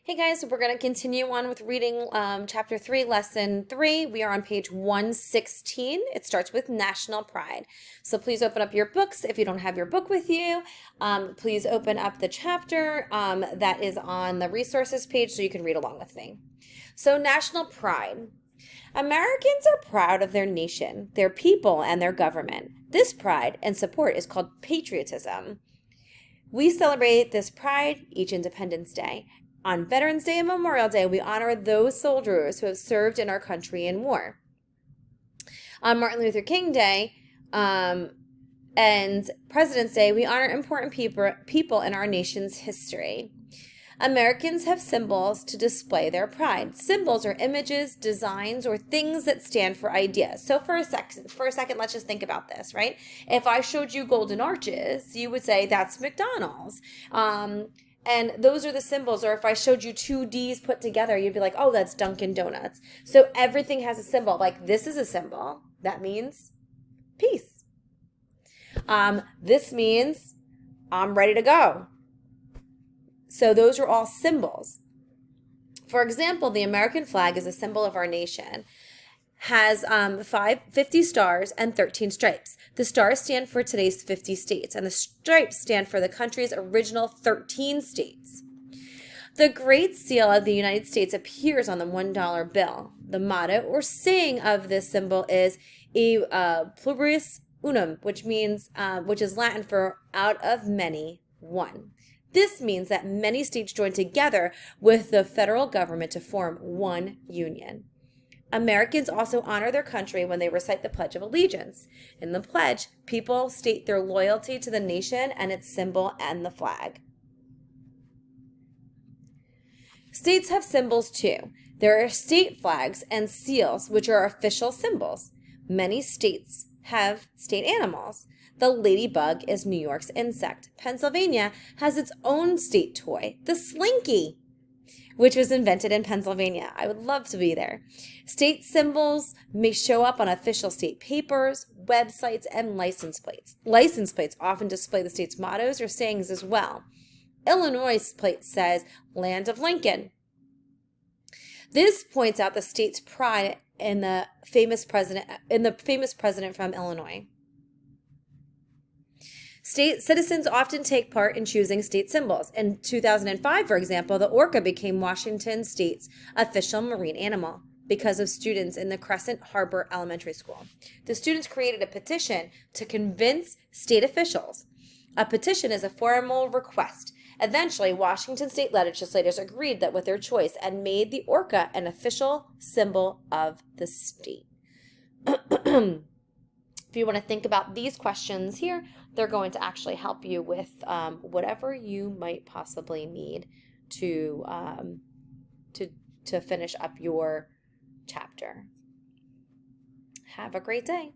Hey guys, we're going to continue on with reading Chapter 3, Lesson 3. We are on page 116. It starts with national pride. So please open up your books. If you don't have your book with you, please open up the chapter that is on the resources page so you can read along with me. So national pride. Americans are proud of their nation, their people, and their government. This pride and support is called patriotism. We celebrate this pride each Independence Day. On Veterans Day and Memorial Day, we honor those soldiers who have served in our country in war. On Martin Luther King Day and President's Day, we honor important people in our nation's history. Americans have symbols to display their pride. Symbols are images, designs, or things that stand for ideas. So for a second, let's just think about this, right? If I showed you golden arches, you would say that's McDonald's. And those are the symbols. Or if I showed you two D's put together, you'd be like, oh, that's Dunkin' Donuts. So everything has a symbol. Like this is a symbol. That means peace. This means I'm ready to go. So those are all symbols. For example, the American flag is a symbol of our nation. Has 50 stars and 13 stripes. The stars stand for today's 50 states, and the stripes stand for the country's original 13 states. The Great Seal of the United States appears on the $1 bill. The motto or saying of this symbol is E pluribus unum, which is Latin for out of many, one. This means that many states join together with the federal government to form one union. Americans also honor their country when they recite the Pledge of Allegiance. In the pledge, people state their loyalty to the nation and its symbol and the flag. States have symbols too. There are state flags and seals, which are official symbols. Many states have state animals. The ladybug is New York's insect. Pennsylvania has its own state toy, the slinky, which was invented in Pennsylvania. I would love to be there. State symbols may show up on official state papers, websites, and license plates. License plates often display the state's mottos or sayings as well. Illinois' plate says, Land of Lincoln. This points out the state's pride in the famous president from Illinois. State citizens often take part in choosing state symbols. In 2005, for example, the orca became Washington State's official marine animal because of students in the Crescent Harbor Elementary School. The students created a petition to convince state officials. A petition is a formal request. Eventually, Washington state legislators agreed with their choice and made the orca an official symbol of the state. If you want to think about these questions here, they're going to actually help you with whatever you might possibly need to finish up your chapter. Have a great day.